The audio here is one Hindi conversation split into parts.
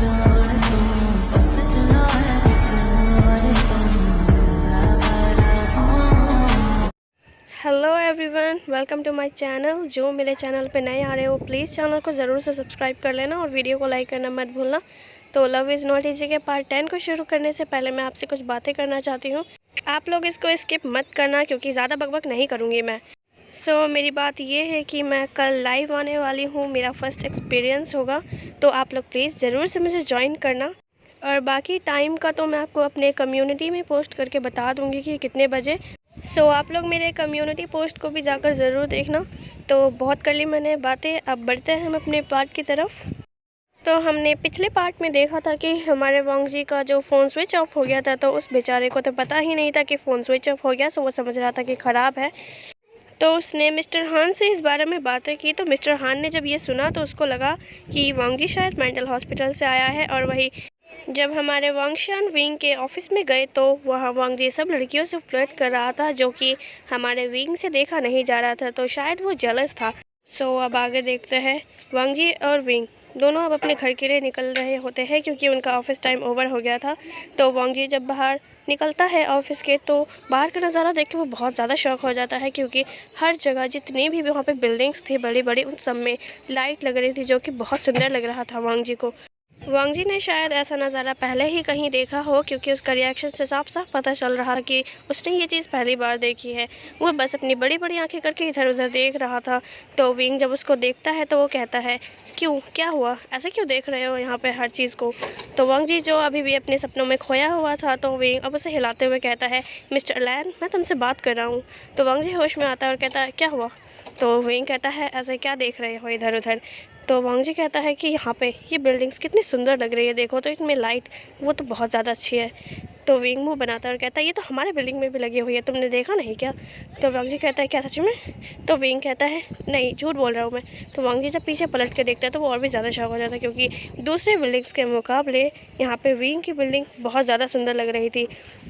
Hello everyone, welcome to my channel. जो मेरे चैनल पे नए आ रहे हो प्लीज़ चैनल को ज़रूर से सब्सक्राइब कर लेना और वीडियो को लाइक करना मत भूलना। तो लव इज़ नॉट ईजी के पार्ट 10 को शुरू करने से पहले मैं आपसे कुछ बातें करना चाहती हूँ। आप लोग इसको स्किप मत करना क्योंकि ज़्यादा बकबक नहीं करूँगी मैं। मेरी बात ये है कि मैं कल लाइव आने वाली हूँ, मेरा फर्स्ट एक्सपीरियंस होगा, तो आप लोग प्लीज़ ज़रूर से मुझे ज्वाइन करना। और बाकी टाइम का तो मैं आपको अपने कम्युनिटी में पोस्ट करके बता दूँगी कि कितने बजे। आप लोग मेरे कम्युनिटी पोस्ट को भी जाकर ज़रूर देखना। तो बहुत कर ली मैंने बातें, अब बढ़ते हैं हम अपने पार्ट की तरफ। तो हमने पिछले पार्ट में देखा था कि हमारे वांग जी का जो फ़ोन स्विच ऑफ हो गया था, तो उस बेचारे को तो पता ही नहीं था कि फ़ोन स्विच ऑफ हो गया। वो समझ रहा था कि ख़राब है। तो उसने मिस्टर हान से इस बारे में बातें की। तो मिस्टर हान ने जब ये सुना तो उसको लगा कि वांग जी शायद मेंटल हॉस्पिटल से आया है। और वही जब हमारे वांगशान विंग के ऑफिस में गए तो वहाँ वांग जी सब लड़कियों से फ्लर्ट कर रहा था, जो कि हमारे विंग से देखा नहीं जा रहा था। तो शायद वो जेलस था। अब आगे देखते हैं। वांग जी और विंग दोनों अब अपने घर के लिए निकल रहे होते हैं क्योंकि उनका ऑफिस टाइम ओवर हो गया था। तो वांग जी जब बाहर निकलता है ऑफिस के, तो बाहर का नज़ारा देख के वो बहुत ज़्यादा शॉक हो जाता है क्योंकि हर जगह जितनी भी वहाँ पे बिल्डिंग्स थी बड़ी बड़ी, उन सब में लाइट लग रही थी, जो कि बहुत सुंदर लग रहा था वांग जी को। वांग जी ने शायद ऐसा नज़ारा पहले ही कहीं देखा हो क्योंकि उसका रिएक्शन से साफ साफ पता चल रहा था कि उसने ये चीज़ पहली बार देखी है। वो बस अपनी बड़ी बड़ी आंखें करके इधर उधर देख रहा था। तो विंग जब उसको देखता है तो वो कहता है, क्यों, क्या हुआ, ऐसे क्यों देख रहे हो यहाँ पे हर चीज़ को। तो वांग जी जो अभी भी अपने सपनों में खोया हुआ था, तो विंग अब उसे हिलाते हुए कहता है, मिस्टर लैन, मैं तुमसे बात कर रहा हूँ। तो वांग जी होश में आता है और कहता है, क्या हुआ। तो विंग कहता है, ऐसे क्या देख रहे हो इधर उधर। तो वांग जी कहता है कि यहाँ पे ये बिल्डिंग्स कितनी सुंदर लग रही है, देखो तो इनमें लाइट वो तो बहुत ज़्यादा अच्छी है। तो विंग मुंह बनाता है और कहता है, ये तो हमारे बिल्डिंग में भी लगी हुई है, तुमने देखा नहीं क्या। तो वांग जी कहता है, क्या सच में। तो विंग कहता है, नहीं, झूठ बोल रहा हूँ मैं। तो वांग जी जब पीछे पलट के देखता है तो वो और भी ज़्यादा शौक हो जाता है क्योंकि दूसरे बिल्डिंग्स के मुकाबले यहाँ पे विंग की बिल्डिंग बहुत ज़्यादा सुंदर लग रही थी।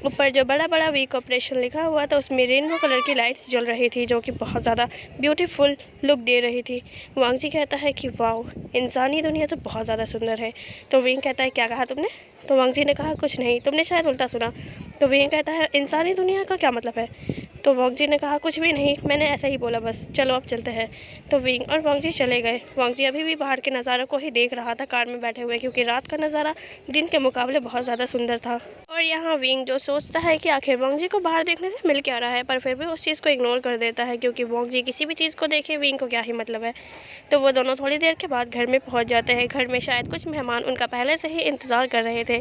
ऊपर जो बड़ा बड़ा वी कॉर्पोरेशन लिखा हुआ था उसमें रेनबो कलर की लाइट्स जल रही थी, जो कि बहुत ज़्यादा ब्यूटीफुल लुक दे रही थी। वांग जी कहता है कि वाओ, इंसानी दुनिया तो बहुत ज़्यादा सुंदर है। तो विंग कहता है, क्या कहा तुमने। तो वांग जी ने कहा, कुछ नहीं, तुमने शायद उल्टा सुना। तो विंग कहता है, इंसानी दुनिया का क्या मतलब है। तो वांग जी ने कहा, कुछ भी नहीं, मैंने ऐसा ही बोला बस, चलो अब चलते हैं। तो विंग और वांग जी चले गए। वांग जी अभी भी बाहर के नज़ारों को ही देख रहा था कार में बैठे हुए, क्योंकि रात का नज़ारा दिन के मुकाबले बहुत ज़्यादा सुंदर था। और यहाँ विंग जो सोचता है कि आखिर वांग जी को बाहर देखने से मिल क्या रहा है, पर फिर भी उस चीज़ को इग्नोर कर देता है क्योंकि वांग जी किसी भी चीज़ को देखे विंग को क्या ही मतलब है। तो वो दोनों थोड़ी देर के बाद घर में पहुँच जाते हैं। घर में शायद कुछ मेहमान उनका पहले से ही इंतज़ार कर रहे थे।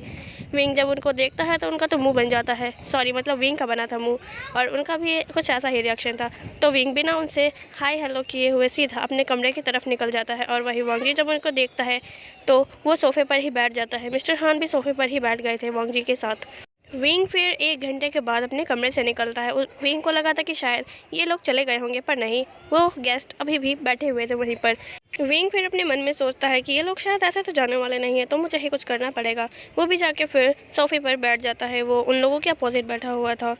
विंग जब उनको देखता है तो उनका तो मुंह बन जाता है, सॉरी मतलब विंग का बना था मुंह, और उनका भी कुछ ऐसा ही रिएक्शन था। तो विंग बिना उनसे हाय हेलो किए हुए सीधा अपने कमरे की तरफ निकल जाता है। और वही वांग जी जब उनको देखता है तो वो सोफ़े पर ही बैठ जाता है। मिस्टर हान भी सोफ़े पर ही बैठ गए थे वांग जी के साथ। विंग फिर 1 घंटे के बाद अपने कमरे से निकलता है। विंग को लगा था कि शायद ये लोग चले गए होंगे, पर नहीं, वो गेस्ट अभी भी बैठे हुए थे वहीं पर। विंग फिर अपने मन में सोचता है कि ये लोग शायद ऐसे तो जाने वाले नहीं है, तो मुझे ही कुछ करना पड़ेगा। वो भी जाके फिर सोफ़े पर बैठ जाता है। वो उन लोगों के अपोजिट बैठा हुआ था।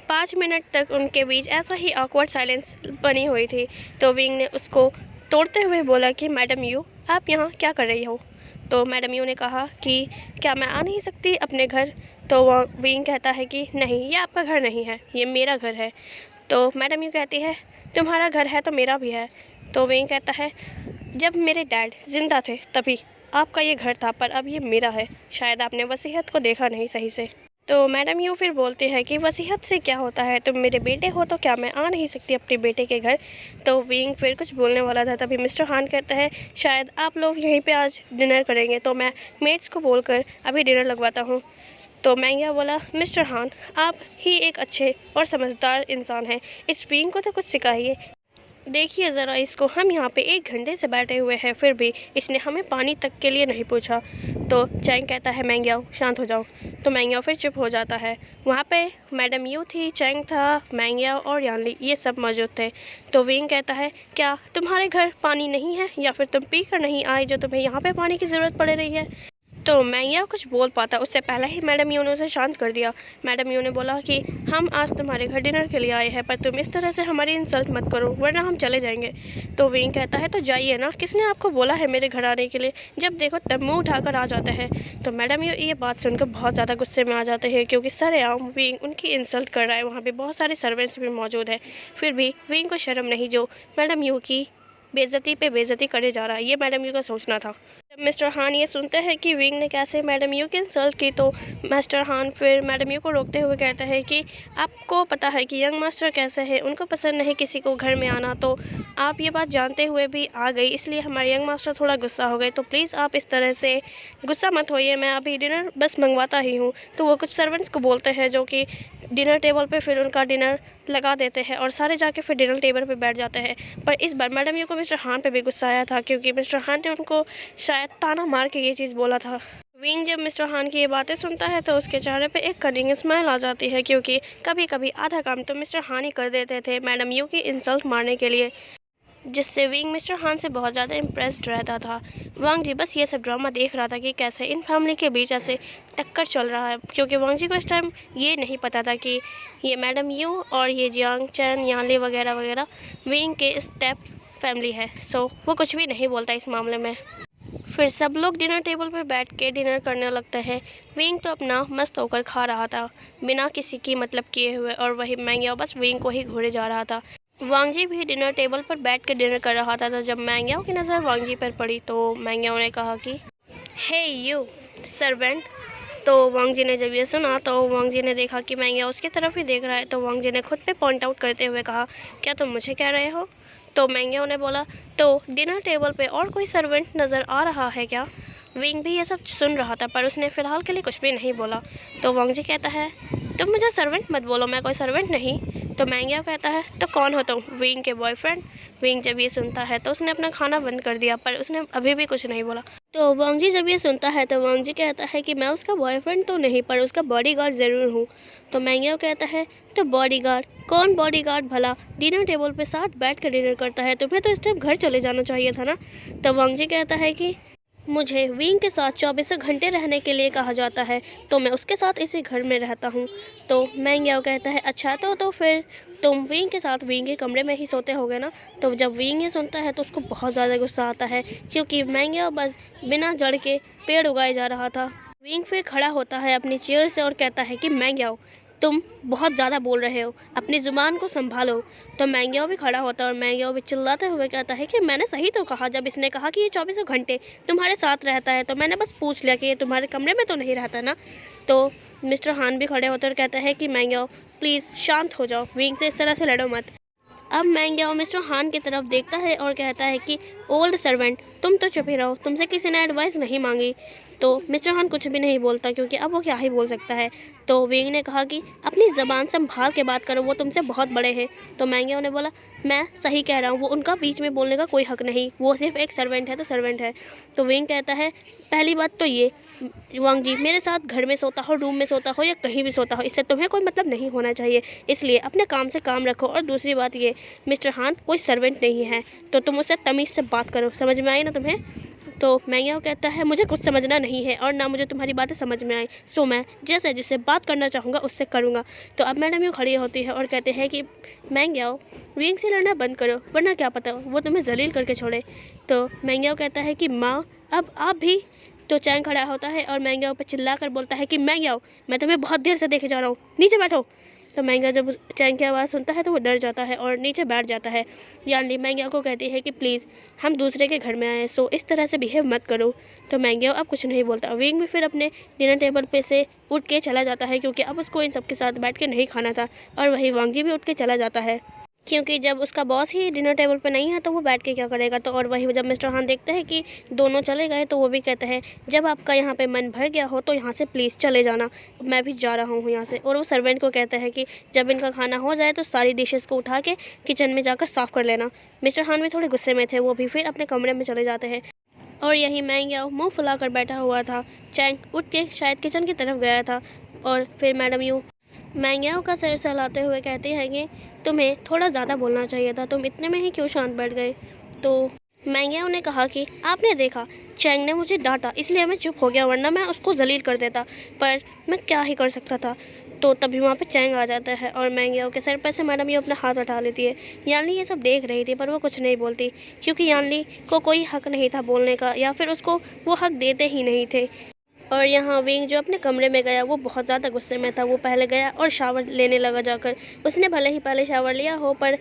5 मिनट तक उनके बीच ऐसा ही ऑकवर्ड साइलेंस बनी हुई थी। तो विंग ने उसको तोड़ते हुए बोला कि मैडम यू, आप यहाँ क्या कर रही हो। तो मैडम यू ने कहा कि क्या मैं आ नहीं सकती अपने घर। तो वह विंग कहता है कि नहीं, ये आपका घर नहीं है, ये मेरा घर है। तो मैडम यू कहती है, तुम्हारा घर है तो मेरा भी है। तो विंग कहता है, जब मेरे डैड जिंदा थे तभी आपका ये घर था, पर अब ये मेरा है, शायद आपने वसीयत को देखा नहीं सही से। तो मैडम यू फिर बोलते हैं कि वसीयत से क्या होता है, तुम मेरे बेटे हो तो क्या मैं आ नहीं सकती अपने बेटे के घर। तो विंग फिर कुछ बोलने वाला था, तभी मिस्टर हान कहता है, शायद आप लोग यहीं पे आज डिनर करेंगे, तो मैं मेड्स को बोलकर अभी डिनर लगवाता हूँ। तो मैंगिया बोला, मिस्टर हान, आप ही एक अच्छे और समझदार इंसान हैं, इस विंग को तो कुछ सिखाइए। देखिए ज़रा इसको, हम यहाँ पे 1 घंटे से बैठे हुए हैं, फिर भी इसने हमें पानी तक के लिए नहीं पूछा। तो चैंग कहता है, मैंगियाओ शांत हो जाओ। तो मैंगियाओ फिर चुप हो जाता है। वहाँ पे मैडम यू थी, चैंग था, मैंगियाओ और यानली, ये सब मौजूद थे। तो विंग कहता है, क्या तुम्हारे घर पानी नहीं है, या फिर तुम पी कर नहीं आए जो तुम्हें यहाँ पे पानी की ज़रूरत पड़ रही है। तो मैंगियाओ कुछ बोल पाता उससे पहले ही मैडम यू ने उसे शांत कर दिया। मैडम यू ने बोला कि हम आज तुम्हारे घर डिनर के लिए आए हैं, पर तुम इस तरह से हमारी इंसल्ट मत करो वरना हम चले जाएंगे। तो विंग कहता है तो जाइए ना, किसने आपको बोला है मेरे घर आने के लिए, जब देखो तब मुँह उठाकर आ जाते हैं। तो मैडम यू ये बात सुनकर बहुत ज़्यादा गुस्से में आ जाते हैं क्योंकि सरेआम विंग उनकी इंसल्ट कर रहा है। वहाँ पर बहुत सारे सर्वेंट्स भी मौजूद है, फिर भी विंग को शर्म नहीं जो मैडम यू की बेइज्जती पे बेइज्जती करे जा रहा है। ये मैडम यू का सोचना था। जब मिस्टर हान ये सुनते हैं कि विंग ने कैसे मैडम यू की इंसल्ट की तो मिस्टर हान फिर मैडम यू को रोकते हुए कहता है कि आपको पता है कि यंग मास्टर कैसे हैं, उनको पसंद नहीं किसी को घर में आना, तो आप ये बात जानते हुए भी आ गई, इसलिए हमारे यंग मास्टर थोड़ा गुस्सा हो गए। तो प्लीज़ आप इस तरह से गुस्सा मत होइए, मैं अभी डिनर बस मंगवाता ही हूँ। तो वो कुछ सर्वेंट्स को बोलते हैं जो कि डिनर टेबल पे फिर उनका डिनर लगा देते हैं और सारे जाके फिर डिनर टेबल पे बैठ जाते हैं। पर इस बार मैडम यू को मिस्टर हान पे भी गुस्सा आया था क्योंकि मिस्टर हान ने उनको शायद ताना मार के ये चीज़ बोला था। विंग जब मिस्टर हान की ये बातें सुनता है तो उसके चेहरे पे एक कनिंग स्माइल आ जाती है क्योंकि कभी कभी आधा काम तो मिस्टर हान ही कर देते थे मैडम यू की इंसल्ट मारने के लिए, जिससे विंग मिस्टर हान से बहुत ज़्यादा इम्प्रेस्ड रहता था। वांग जी बस ये सब ड्रामा देख रहा था कि कैसे इन फैमिली के बीच ऐसे टक्कर चल रहा है, क्योंकि वांग जी को इस टाइम ये नहीं पता था कि ये मैडम यू और ये जियांग चैन यानले वगैरह वगैरह विंग के स्टेप फैमिली है। सो वो कुछ भी नहीं बोलता इस मामले में। फिर सब लोग डिनर टेबल पर बैठ के डिनर करने लगते हैं। विंग तो अपना मस्त होकर खा रहा था बिना किसी की मतलब किए हुए, और वही मैंगियाओ बस विंग को ही घूरे जा रहा था। वांग जी भी डिनर टेबल पर बैठ के डिनर कर रहा था। तो जब मैंगियाओ की नज़र वांग जी पर पड़ी तो मैंगियाओ ने कहा कि हे यू सर्वेंट। तो वांग जी ने जब ये सुना तो वांग जी ने देखा कि मैंगियाओ उसकी तरफ ही देख रहा है, तो वांग जी ने खुद पे पॉइंट आउट करते हुए कहा क्या तुम मुझे कह रहे हो। तो मैंगियाओ ने बोला तो डिनर टेबल पे और कोई सर्वेंट नज़र आ रहा है क्या। विंग भी ये सब सुन रहा था पर उसने फ़िलहाल के लिए कुछ भी नहीं बोला। तो वांग जी कहता है तुम मुझे सर्वेंट मत बोलो, मैं कोई सर्वेंट नहीं। तो मैंगियाओ कहता है तो कौन हो तुम, विंग के बॉयफ्रेंड। विंग जब ये सुनता है तो उसने अपना खाना बंद कर दिया पर उसने अभी भी कुछ नहीं बोला। तो वांग जी जब ये सुनता है तो वांग जी कहता है कि मैं उसका बॉयफ्रेंड तो नहीं पर उसका बॉडीगार्ड ज़रूर हूँ। तो मैंगियाओ कहता है तो बॉडीगार्ड, कौन बॉडीगार्ड भला, डिनर टेबल पे साथ बैठ कर डिनर करता है, तुम्हें तो इस टाइम घर चले जाना चाहिए था ना। तो वांग जी कहता है कि मुझे विंग के साथ 24 घंटे रहने के लिए कहा जाता है तो मैं उसके साथ इसी घर में रहता हूँ। तो मैंगियाओ कहता है अच्छा तो फिर तुम विंग के साथ विंग के कमरे में ही सोते होगे ना। तो जब विंग ये सुनता है तो उसको बहुत ज़्यादा गुस्सा आता है क्योंकि मैंगियाओ बस बिना जड़ के पेड़ उगाए जा रहा था। विंग फिर खड़ा होता है अपनी चेयर से और कहता है कि मैंगियाओ तुम बहुत ज़्यादा बोल रहे हो, अपनी ज़ुबान को संभालो। तो मैंगियाओ भी खड़ा होता है और मैंगियाओ भी चिल्लाते हुए कहता है कि मैंने सही तो कहा, जब इसने कहा कि ये 24 घंटे तुम्हारे साथ रहता है तो मैंने बस पूछ लिया कि ये तुम्हारे कमरे में तो नहीं रहता ना। तो मिस्टर हान भी खड़े होते और कहते हैं कि मैंगियाओ प्लीज़ शांत हो जाओ, विंग से इस तरह से लड़ो मत। अब मैंगियाओ मिस्टर हान की तरफ देखता है और कहता है कि ओल्ड सर्वेंट तुम तो चुप ही रहो, तुमसे किसी ने एडवाइस नहीं मांगी। तो मिस्टर हान कुछ भी नहीं बोलता क्योंकि अब वो क्या ही बोल सकता है। तो विंग ने कहा कि अपनी ज़बान संभाल के बात करो, वो तुमसे बहुत बड़े हैं। तो मैंगियाओ ने बोला मैं सही कह रहा हूँ, वो उनका बीच में बोलने का कोई हक नहीं, वो सिर्फ एक सर्वेंट है तो सर्वेंट है। तो विंग कहता है पहली बात तो ये वांग जी मेरे साथ घर में सोता हो, रूम में सोता हो या कहीं भी सोता हो, इससे तुम्हें कोई मतलब नहीं होना चाहिए, इसलिए अपने काम से काम रखो। और दूसरी बात ये मिस्टर हान कोई सर्वेंट नहीं है तो तुम उससे तमीज़ से बात करो, समझ में आई ना तुम्हें। तो मैंगियाओ कहता है मुझे कुछ समझना नहीं है और ना मुझे तुम्हारी बातें समझ में आई, सो मैं जैसे जिससे बात करना चाहूँगा उससे करूँगा। तो अब मैडम यूँ खड़ी होती है और कहते हैं कि मैंगियाओ विंग से लड़ना बंद करो वरना क्या पता वो तुम्हें जलील करके छोड़े। तो मैंगियाओ कहता है कि माँ अब आप भी। तो चैंग खड़ा होता है और मैंगियाओ पर चिल्ला कर बोलता है कि मैंगियाओ मैं तुम्हें बहुत देर से देखे जा रहा हूँ, नीचे बैठो। तो मैंगियाओ जब चैंग की आवाज़ सुनता है तो वो डर जाता है और नीचे बैठ जाता है। यानली मैंगियाओ को कहती है कि प्लीज़ हम दूसरे के घर में आए, सो इस तरह से बिहेव मत करो। तो मैंगियाओ अब कुछ नहीं बोलता। विंग भी फिर अपने डिनर टेबल पे से उठ के चला जाता है क्योंकि अब उसको इन सब के साथ बैठ के नहीं खाना था। और वही वांग जी भी उठ के चला जाता है क्योंकि जब उसका बॉस ही डिनर टेबल पे नहीं है तो वो बैठ के क्या करेगा। तो और वही जब मिस्टर हान देखते हैं कि दोनों चले गए तो वो भी कहते हैं जब आपका यहाँ पे मन भर गया हो तो यहाँ से प्लीज़ चले जाना, मैं भी जा रहा हूँ यहाँ से। और वो सर्वेंट को कहते हैं कि जब इनका खाना हो जाए तो सारी डिशेज़ को उठा के किचन में जाकर साफ़ कर लेना। मिस्टर हान भी थोड़े गुस्से में थे, वो भी फिर अपने कमरे में चले जाते हैं। और यही मैंगियाओ मुँह फुला कर बैठा हुआ था। चैंग उठ के शायद किचन की तरफ गया था और फिर मैडम यूँ मैंगियाओ का सिर सहलाते हुए कहती हैं कि तुम्हें थोड़ा ज़्यादा बोलना चाहिए था, तुम इतने में ही क्यों शांत बैठ गए। तो मैंगियाओ ने कहा कि आपने देखा चैंग ने मुझे डांटा, इसलिए मैं चुप हो गया, वरना मैं उसको जलील कर देता, पर मैं क्या ही कर सकता था। तो तभी वहाँ पे चैंग आ जाता है और मैंगियाओ के सर पर से मैडम ये अपना हाथ उठा लेती है। यानली ये सब देख रही थी पर वो कुछ नहीं बोलती, क्योंकि यानली को कोई हक नहीं था बोलने का, या फिर उसको वो हक देते ही नहीं थे। और यहाँ विंग जो अपने कमरे में गया वो बहुत ज़्यादा गुस्से में था। वो पहले गया और शावर लेने लगा जाकर। उसने भले ही पहले शावर लिया हो, पर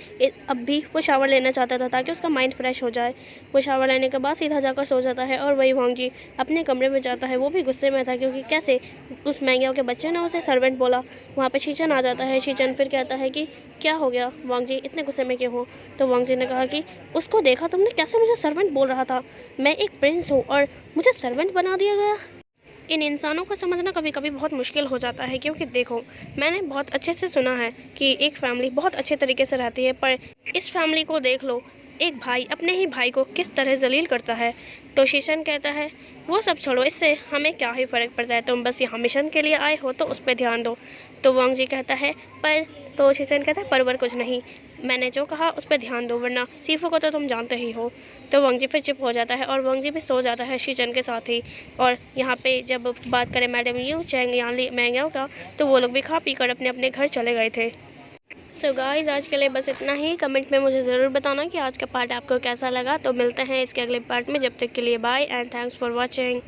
अब भी वो शावर लेना चाहता था ताकि उसका माइंड फ्रेश हो जाए। वो शावर लेने के बाद सीधा जाकर सो जाता है और वही वांग जी अपने कमरे में जाता है। वो भी गुस्से में था, क्योंकि कैसे उस मैंगियाओ के बच्चे ने उसे सर्वेंट बोला। वहाँ पर शीचन आ जाता है। शीचन फिर कहता है कि क्या हो गया वांग जी, इतने गुस्से में क्यों हो? तो वांग जी ने कहा कि उसको देखा तुमने, कैसे मुझे सर्वेंट बोल रहा था। मैं एक प्रिंस हूँ और मुझे सर्वेंट बना दिया गया। इन इंसानों को समझना कभी कभी बहुत मुश्किल हो जाता है, क्योंकि देखो, मैंने बहुत अच्छे से सुना है कि एक फैमिली बहुत अच्छे तरीके से रहती है, पर इस फैमिली को देख लो, एक भाई अपने ही भाई को किस तरह जलील करता है। तो शीशन कहता है वो सब छोड़ो, इससे हमें क्या ही फ़र्क पड़ता है, तुम बस यहाँ मिशन के लिए आए हो तो उस पर ध्यान दो। तो वांग जी कहता है पर, तो शीशन कहता है पर कुछ नहीं, मैंने जो कहा उस पर ध्यान दो, वरना सीफू को तो तुम जानते ही हो। तो वांग जी फिर चुप हो जाता है और वांग जी भी सो जाता है शीचन के साथ ही। और यहाँ पे जब बात करें मैडम यू चैंग यानली मैंगियाओ का, तो वो लोग भी खा पी कर अपने अपने घर चले गए थे। सो गाइस, आज के लिए बस इतना ही। कमेंट में मुझे ज़रूर बताना कि आज का पार्ट आपको कैसा लगा। तो मिलते हैं इसके अगले पार्ट में, जब तक के लिए bye and thanks for watching.